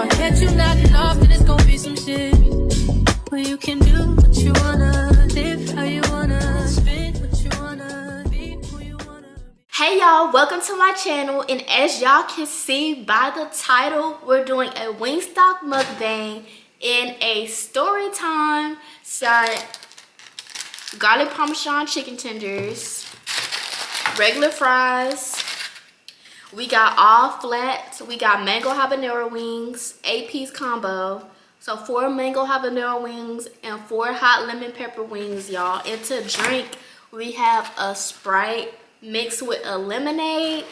I catch you nodding off, then it's gonna be some shit where you can do what you wanna, live how you wanna, spit what you wanna, be who you wanna be. Hey y'all, welcome to my channel, and as y'all can see by the title, we're doing a Wingstop mukbang in a story time. So garlic parmesan chicken tenders, regular fries, we got all flats, we got mango habanero wings, 8-piece combo. So 4 mango habanero wings and 4 hot lemon pepper wings, y'all. And to drink, we have a Sprite mixed with a lemonade.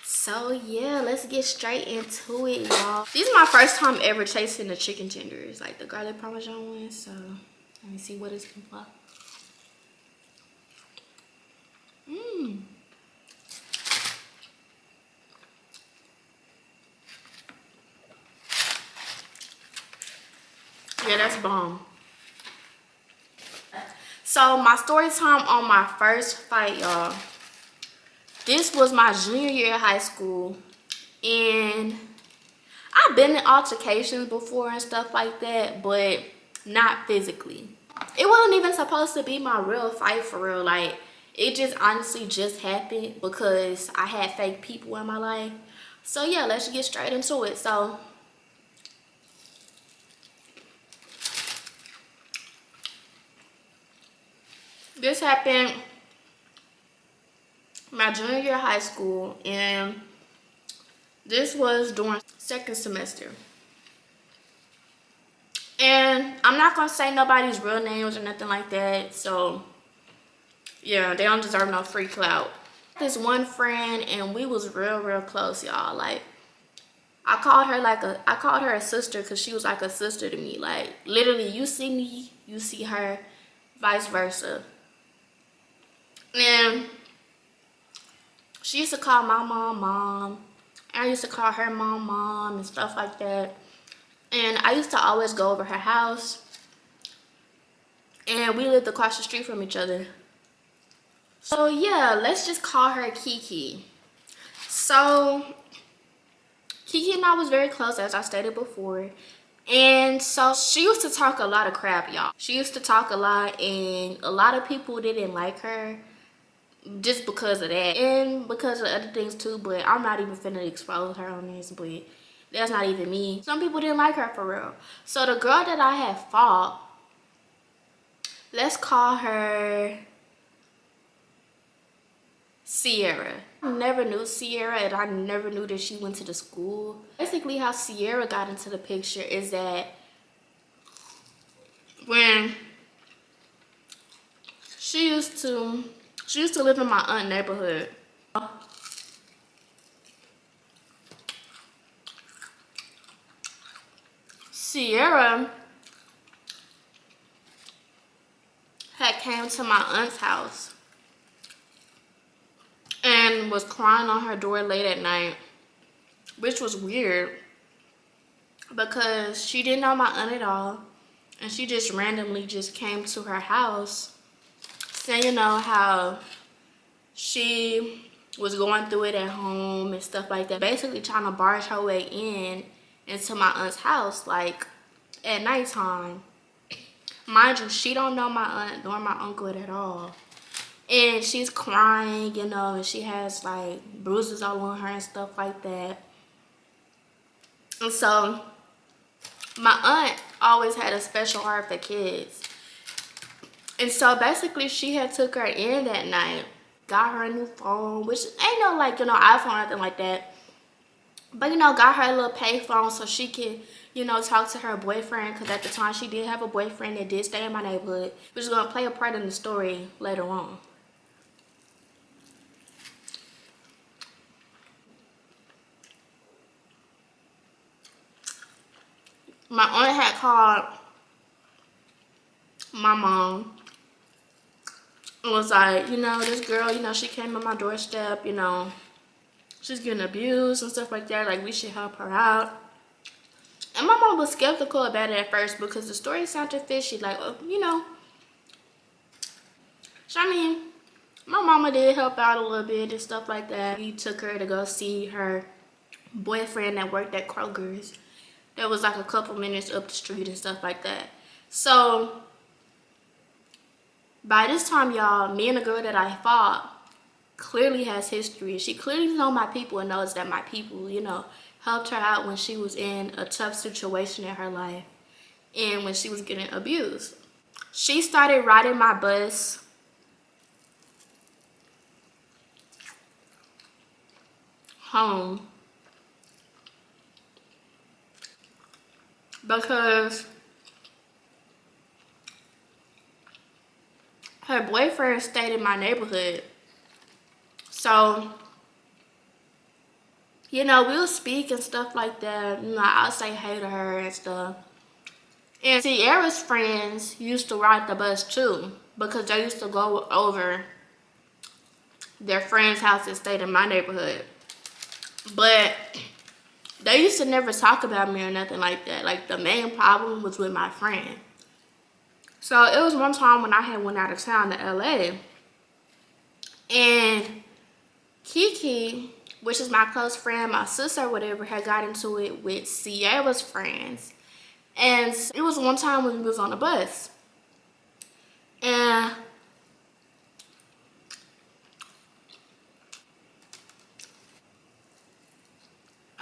So yeah, let's get straight into it, y'all. This is my first time ever tasting the chicken tenders, like the garlic parmesan ones. So let me see what it's like. Yeah, that's bomb. So my story time on my first fight, y'all. This was my junior year of high school, and I've been in altercations before and stuff like that, but not physically. It wasn't even supposed to be my real fight for real. Like, it just honestly just happened because I had fake people in my life. So yeah, let's get straight into it. So this happened my junior year of high school, and this was during second semester. And I'm not gonna say nobody's real names or nothing like that, so yeah, they don't deserve no free clout. This one friend, and we was real close, y'all. Like, I called her a sister because she was like a sister to me. Like, literally, you see me, you see her, vice versa. And she used to call my mom. I used to call her mom and stuff like that. And I used to always go over her house. And we lived across the street from each other. So yeah, let's just call her Kiki. So Kiki and I was very close, as I stated before. And so she used to talk a lot of crap, y'all. She used to talk a lot, and a lot of people didn't like her just because of that, and because of other things too, but I'm not even finna expose her on this, but that's not even me. Some people didn't like her for real. So the girl that I had fought, let's call her Sierra. I never knew Sierra, and I never knew that she went to the school. Basically, how Sierra got into the picture is that when she used to live in my aunt's neighborhood. Sierra had came to my aunt's house and was crying on her door late at night, which was weird because she didn't know my aunt at all, and she just randomly just came to her house saying, you know, how she was going through it at home and stuff like that, basically trying to barge her way into my aunt's house, like at nighttime. Mind you, she don't know my aunt nor my uncle at all, and she's crying, you know, and she has like bruises all on her and stuff like that. And so my aunt always had a special heart for kids, and so basically she had took her in that night, got her a new phone, which ain't no like, you know, iPhone or nothing like that, but, you know, got her a little pay phone so she could, you know, talk to her boyfriend, because at the time she did have a boyfriend that did stay in my neighborhood, which is going to play a part in the story later on. My aunt had called my mom and was like, you know, this girl, you know, she came on my doorstep, you know, she's getting abused and stuff like that, like we should help her out. And my mom was skeptical about it at first because the story sounded fishy, like, you know. So I mean, my mama did help out a little bit and stuff like that. We took her to go see her boyfriend that worked at Kroger's that was like a couple minutes up the street and stuff like that. So by this time, y'all, me and the girl that I fought clearly has history. She clearly knows my people and knows that my people, you know, helped her out when she was in a tough situation in her life and when she was getting abused. She started riding my bus home because her boyfriend stayed in my neighborhood. So, you know, we'll speak and stuff like that. You know, I'll say hey to her and stuff. And Sierra's friends used to ride the bus too because they used to go over their friend's house that stayed in my neighborhood. But they used to never talk about me or nothing like that. Like, the main problem was with my friend. So it was one time when I had went out of town to LA, and Kiki, which is my close friend, my sister or whatever, had got into it with Sierra's friends. And it was one time when we was on the bus, and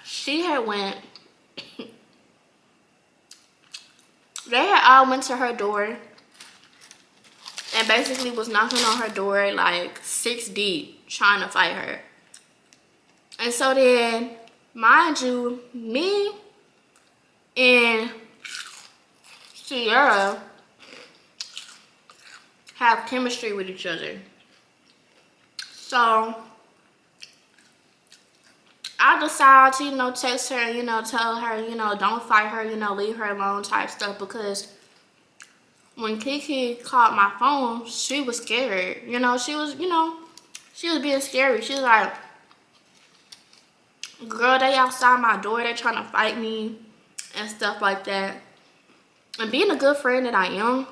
she had went, they had all went to her door and basically was knocking on her door like 6 deep trying to fight her. And so then, mind you, me and Sierra have chemistry with each other. So I decided to, you know, text her and, you know, tell her, you know, don't fight her, you know, leave her alone type stuff, because when Kiki called my phone, she was scared. You know, she was being scary. She was like, girl, they outside my door, they trying to fight me and stuff like that. And being a good friend that I am,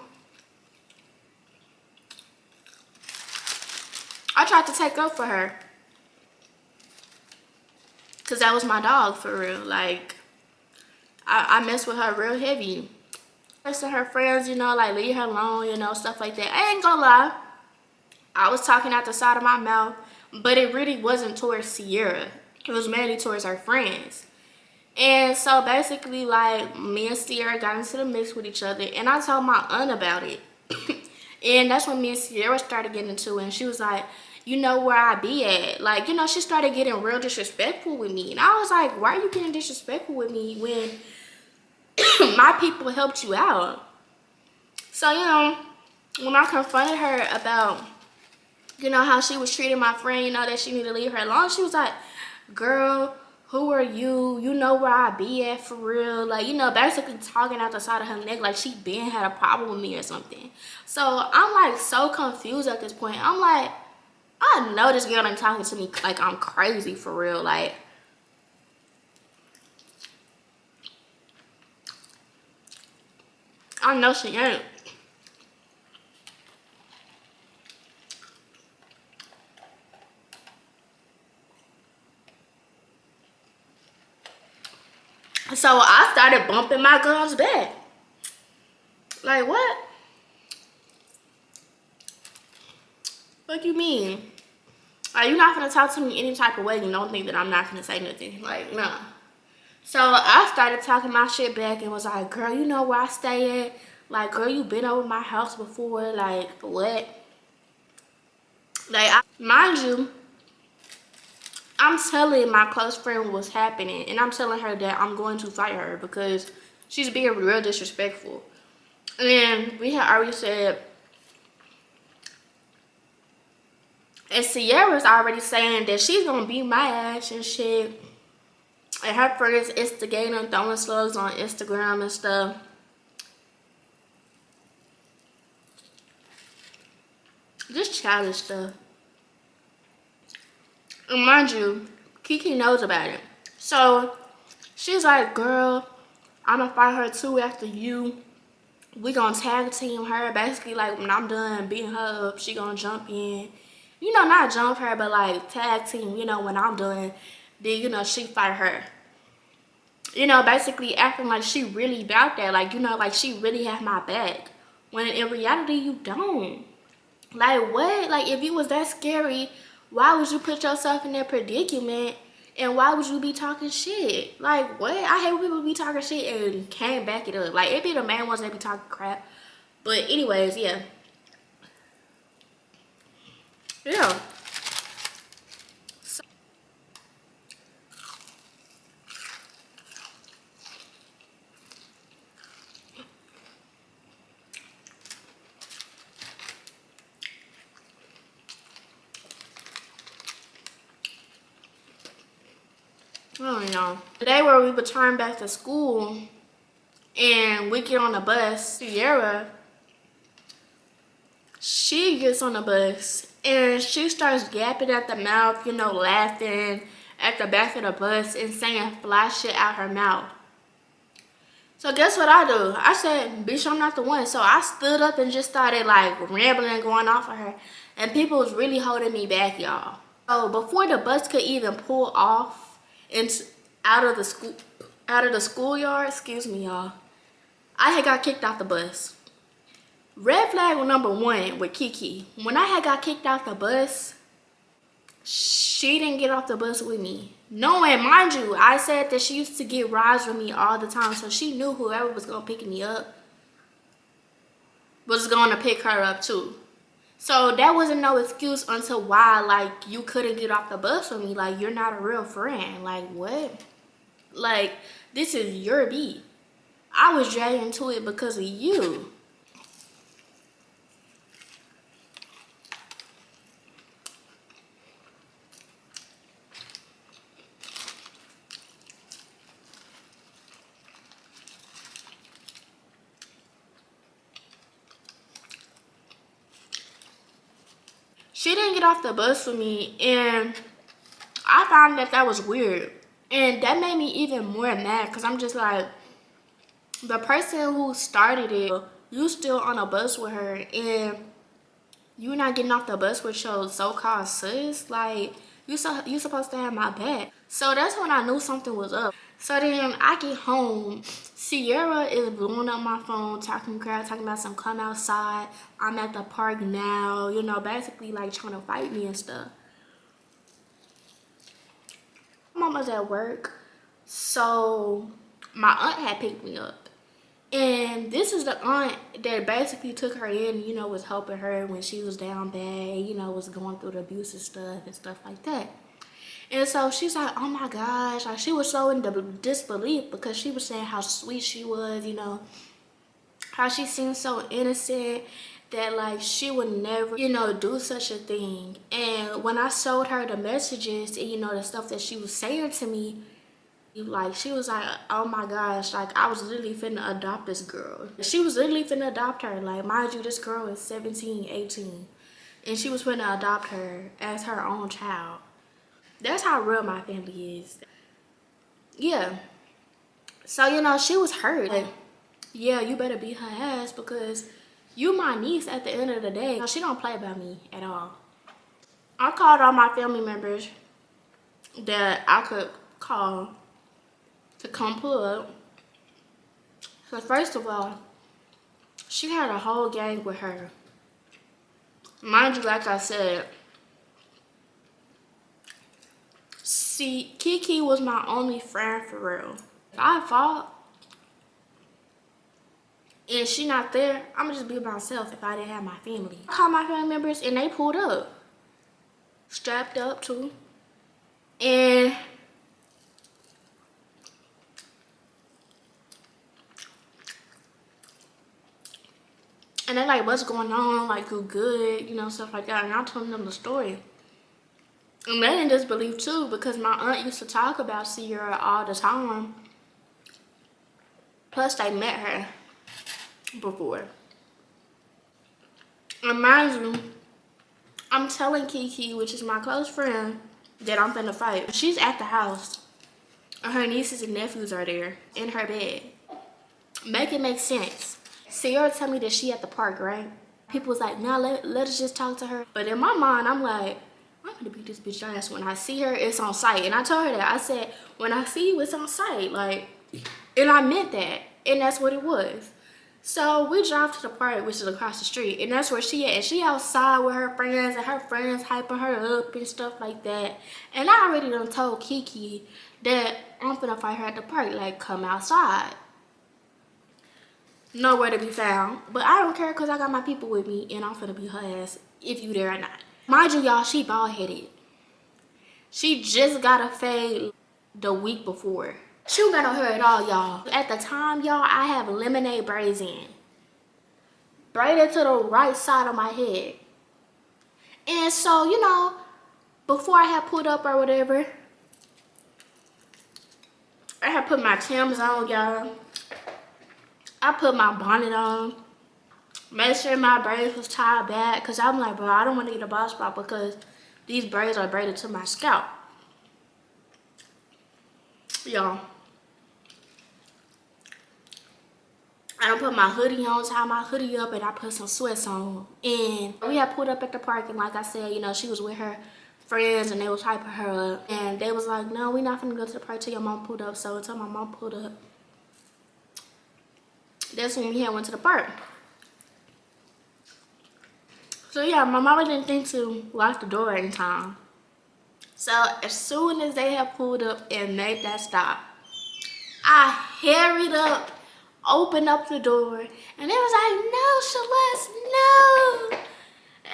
I tried to take up for her. Because that was my dog, for real. Like, I messed with her real heavy. To her friends, you know, like, leave her alone, you know, stuff like that. I ain't gonna lie, I was talking out the side of my mouth, but it really wasn't towards Sierra. It was mainly towards her friends. And so basically, like, me and Sierra got into the mix with each other, and I told my aunt about it. And that's when me and Sierra started getting into it, and she was like, you know where I be at. Like, you know, she started getting real disrespectful with me. And I was like, why are you getting disrespectful with me when my people helped you out? So, you know, when I confronted her about, you know, how she was treating my friend, you know, that she needed to leave her alone, she was like, girl, who are you? You know where I be at, for real? Like, you know, basically talking out the side of her neck like she been had a problem with me or something. So I'm like so confused at this point. I'm like, I know this girl ain't talking to me like I'm crazy, for real. Like, I know she ain't. So I started bumping my girl's back. Like, what? What do you mean? Like, you're not gonna talk to me any type of way. You don't think that I'm not gonna say nothing. Like, nah. So I started talking my shit back and was like, girl, you know where I stay at? Like, girl, you been over my house before. Like, what? Like, mind you, I'm telling my close friend what's happening, and I'm telling her that I'm going to fight her because she's being real disrespectful. And then we had already said, and Sierra's already saying that she's gonna beat my ass and shit. And her friends instigating, throwing slugs on Instagram and stuff. Just childish stuff. And mind you, Kiki knows about it. So she's like, girl, I'm gonna fight her too after you. We gonna tag team her. Basically, like, when I'm done beating her up, she gonna jump in. You know, not jump her, but like tag team, you know, when I'm done, then, you know, she fight her. you know, basically acting like she really about that. Like, you know, like she really have my back. When in reality, you don't. Like, what? Like, if you was that scary, why would you put yourself in that predicament? And why would you be talking shit? Like, what? I hate when people be talking shit and can't back it up. Like, it be the main ones that be talking crap. But anyways, yeah. Yeah. I don't know. The day where we return back to school and we get on the bus, Sierra, she gets on the bus and she starts gapping at the mouth, you know, laughing at the back of the bus and saying fly shit out her mouth. So guess what I do? I said, bitch, I'm not the one. So I stood up and just started like rambling and going off of her. And people was really holding me back, y'all. So before the bus could even pull off into out of the schoolyard, excuse me, y'all, I had got kicked off the bus. Red flag number one with Kiki. When I had got kicked off the bus, she didn't get off the bus with me. Knowing, mind you, I said that she used to get rides with me all the time, so she knew whoever was gonna pick me up was gonna pick her up too. So that wasn't no excuse until why, like, you couldn't get off the bus with me. Like, you're not a real friend. Like, what? Like, this is your beat. I was dragged into it because of you. She didn't get off the bus with me, and I found that was weird. And that made me even more mad because I'm just like, the person who started it, you still on a bus with her and you not getting off the bus with your so-called sis. Like, you supposed to have my back. So that's when I knew something was up. So then I get home, Sierra is blowing up my phone, talking crap, talking about some come outside, I'm at the park now, you know, basically like trying to fight me and stuff. My mama's at work, so my aunt had picked me up. And this is the aunt that basically took her in, you know, was helping her when she was down bad, you know, was going through the abusive stuff and stuff like that. And so she's like, oh my gosh, like she was so in disbelief because she was saying how sweet she was, you know, how she seemed so innocent that like she would never, you know, do such a thing. And when I showed her the messages and, you know, the stuff that she was saying to me, like she was like, oh my gosh, like I was literally finna adopt this girl. She was literally finna adopt her. Like, mind you, this girl is 17, 18. And she was finna adopt her as her own child. That's how real my family is. Yeah. So, you know, she was hurt. Like, yeah, you better beat her ass because you my niece at the end of the day. She don't play about me at all. I called all my family members that I could call to come pull up. So first of all, she had a whole gang with her. Mind you, like I said, see, Kiki was my only friend for real. If I fought and she not there, I'ma just be myself if I didn't have my family. I called my family members and they pulled up. Strapped up too. And they're like, what's going on? Like, you good? You know, stuff like that. And I told them the story. And they didn't disbelieve too because my aunt used to talk about Sierra all the time. Plus, they met her before. And mind you, I'm telling Kiki, which is my close friend, that I'm finna fight. She's at the house. And her nieces and nephews are there in her bed. Make it make sense. Sierra tell me that she at the park, right? People was like, nah, let us just talk to her. But in my mind, I'm like, I'm gonna beat this bitch ass. When I see her, it's on sight. And I told her that. I said, when I see you, it's on sight. Like, And I meant that. And that's what it was. So we drove to the park, which is across the street, and that's where she at. And she outside with her friends, and her friends hyping her up and stuff like that. And I already done told Kiki that I'm finna fight her at the park, like, come outside. Nowhere to be found. But I don't care because I got my people with me, and I'm finna be her ass if you there or not. Mind you, y'all, she bald-headed. She just got a fade the week before. She don't got no hair at all, y'all. At the time, y'all, I have lemonade braids in. Braided to the right side of my head. And so, you know, before I had pulled up or whatever, I had put my Timbs on, y'all. I put my bonnet on. Made sure my braids was tied back. Because I'm like, bro, I don't want to get a bald spot because these braids are braided to my scalp. Y'all. I done put my hoodie on, tie my hoodie up, and I put some sweats on. And we had pulled up at the park, and like I said, you know, she was with her friends, and they was hyping her up. And they was like, no, we not finna go to the park till your mom pulled up. So until my mom pulled up, that's when we had went to the park. So yeah, my mama didn't think to lock the door in time. So as soon as they had pulled up and made that stop, I hurried up, opened up the door, and they was like, no, Celeste, no.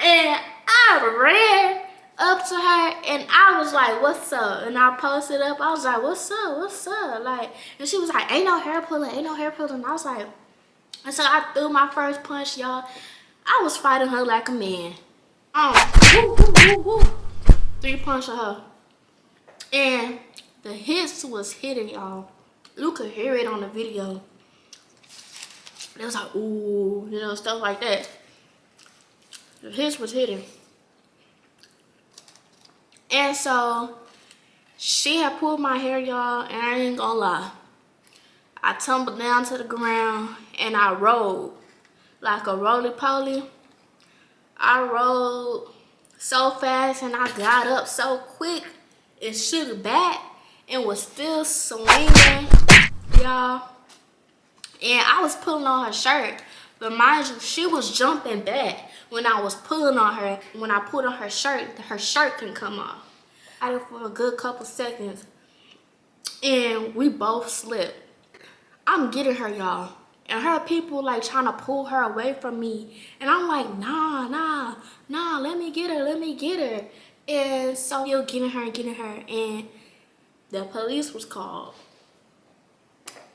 And I ran up to her and I was like, what's up? And I posted up, I was like, what's up, what's up? Like, and she was like, ain't no hair pulling, ain't no hair pulling. And I was like, and so I threw my first punch, y'all. I was fighting her like a man. Woo, woo, woo, woo. 3 punches her. And the hits was hitting, y'all. You could hear it on the video. It was like, ooh, you know, stuff like that. The hits was hitting. And so, she had pulled my hair, y'all, and I ain't gonna lie. I tumbled down to the ground, and I rolled like a roly-poly. I rolled so fast, and I got up so quick and shook back and was still swinging, y'all. And I was pulling on her shirt. But mind you, she was jumping back when I was pulling on her. When I pulled on her shirt can come off. I did for a good couple seconds. And we both slipped. I'm getting her, y'all. And her people like trying to pull her away from me. And I'm like, nah, let me get her. And so you're getting her. And the police was called.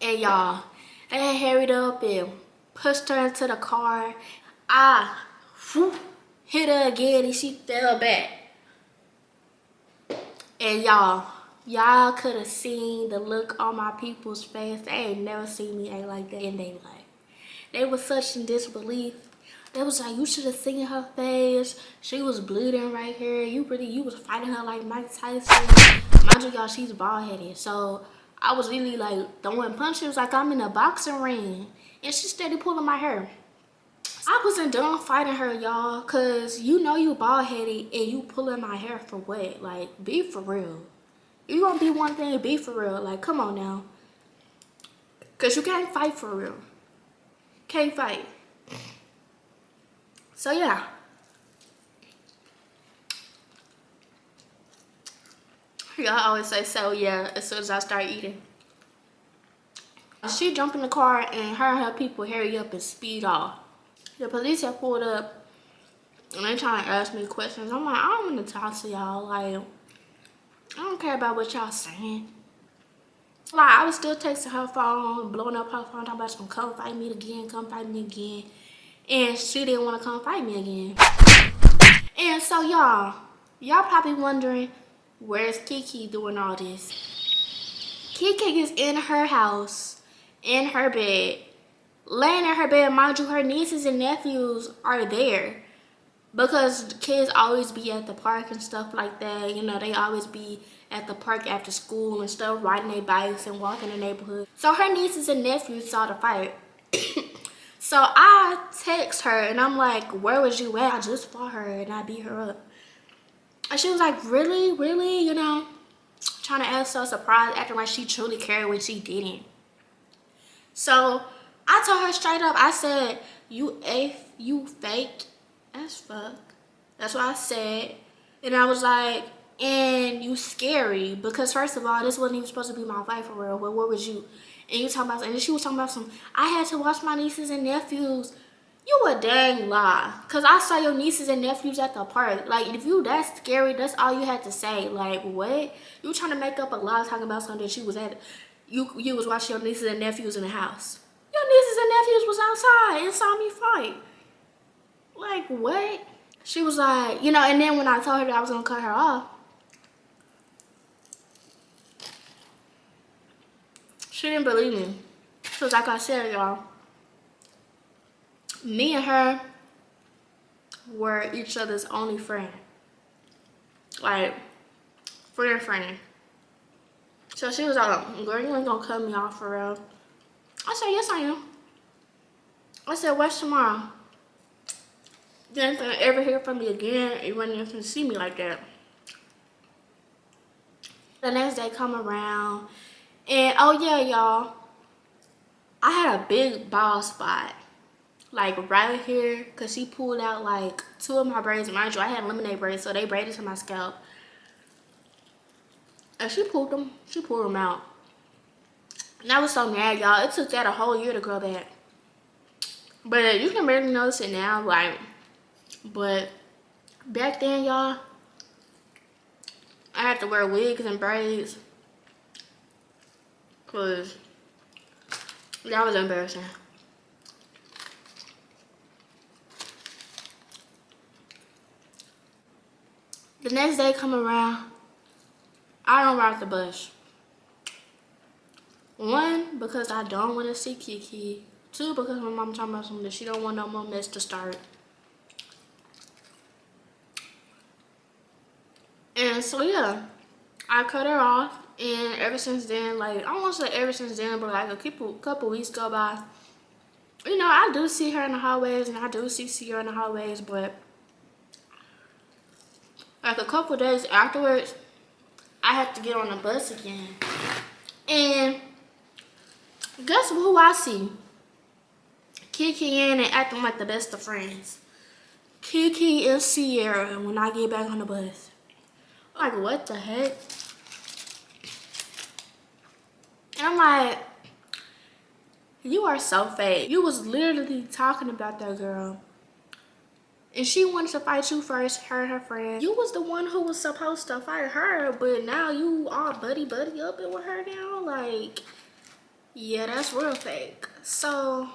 And y'all, they had hurried up and pushed her into the car. I hit her again and she fell back. And y'all could have seen the look on my people's face. They ain't never seen me act like that in their life. They was such in disbelief. They was like, you should have seen her face. She was bleeding right here. You was fighting her like Mike Tyson. Mind you, y'all, she's bald-headed. So I was really like throwing punches like I'm in a boxing ring. And she steady pulling my hair. I wasn't done fighting her, y'all, cause you know you bald-headed and you pulling my hair for what? Like, be for real. You gonna be one thing, be for real. Like, come on now. Cause you can't fight for real. Can't fight. So yeah. Y'all always say so yeah as soon as I start eating. She jumped in the car and her people hurry up and speed off. The police have pulled up and they trying to ask me questions. I'm like, I don't want to talk to y'all. Like, I don't care about what y'all saying. Like, I was still texting her phone, blowing up her phone, talking about some come fight me again. And she didn't want to come fight me again. And so y'all probably wondering, where's Kiki doing all this? Kiki is in her house, in her bed, laying in her bed. Mind you, her nieces and nephews are there. Because the kids always be at the park and stuff like that. You know, they always be at the park after school and stuff, riding their bikes and walking the neighborhood. So her nieces and nephews saw the fight. So I text her and I'm like, where was you at? I just fought her and I beat her up. And she was like, really? You know, trying to act so surprised, acting like she truly cared when she didn't. So I told her straight up, I said, you fake as fuck. That's what I said. And I was like, and you scary, because first of all, this wasn't even supposed to be my fight for real. But where was you? And you talking about, and then she was talking about some, I had to watch my nieces and nephews. You a dang lie. Cause I saw your nieces and nephews at the park. Like, if you that scary, that's all you had to say. Like, what? You trying to make up a lie talking about something that you was at. You was watching your nieces and nephews in the house. Your nieces and nephews was outside and saw me fight. Like, what? She was like, you know, and then when I told her that I was gonna cut her off, she didn't believe me. Cause like I said, y'all, me and her were each other's only friend. Like, friend. So she was like, girl, you ain't gonna cut me off for real. I said, yes I am. I said, what's tomorrow? You ain't gonna ever hear from me again. You ain't even gonna see me like that. The next day come around, and oh yeah, y'all, I had a big bald spot, like right here, cause she pulled out like 2 of my braids. Mind you, I had lemonade braids, so they braided to my scalp. And she pulled them out. And I was so mad, y'all. It took that a whole year to grow back. But you can barely notice it now, like, but back then, y'all, I had to wear wigs and braids. Cause that was embarrassing. The next day come around, I don't ride the bus. 1, because I don't want to see Kiki. 2, because my mom talking about something that she don't want no more mess to start. And so yeah, I cut her off, and ever since then, like, I don't want to say ever since then, but like a couple weeks go by. You know, I do see her in the hallways, and I do see her in the hallways, but like a couple days afterwards, I had to get on the bus again. And guess who I see? Kiki in and acting like the best of friends. Kiki and Sierra when I get back on the bus. Like, what the heck? And I'm like, you are so fake. You was literally talking about that girl. And she wanted to fight you first, her and her friend. You was the one who was supposed to fight her, but now you all buddy up it with her now. Like, yeah, that's real fake. So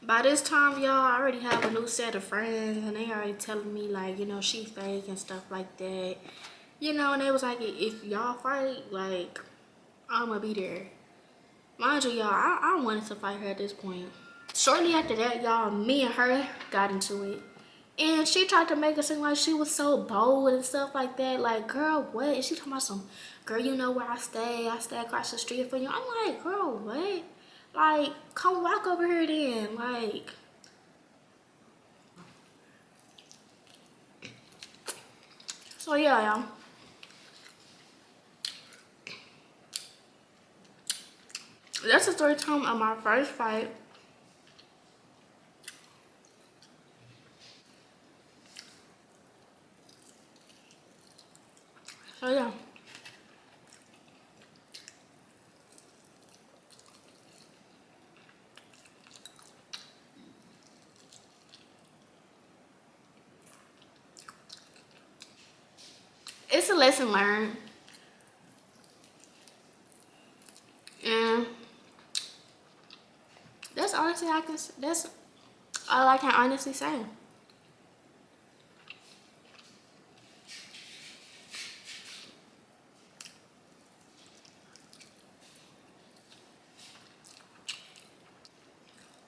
by this time, y'all, I already have a new set of friends, and they already telling me, like, you know, she fake and stuff like that. You know, and they was like, if y'all fight, like, I'ma be there. Mind you, y'all, I wanted to fight her at this point. Shortly after that, y'all, me and her got into it. And she tried to make it seem like she was so bold and stuff like that. Like, girl, what? And she talking about some, girl, you know where I stay. I stay across the street from you. I'm like, girl, what? Like, come walk over here then. Like, so yeah, y'all. That's the story time of my first fight. So yeah. It's a lesson learned. And that's honestly that's all I can honestly say.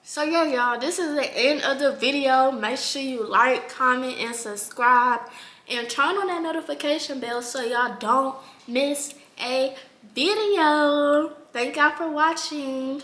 So yeah, y'all, this is the end of the video. Make sure you like, comment, and subscribe, and turn on that notification bell so y'all don't miss a video. Thank y'all for watching.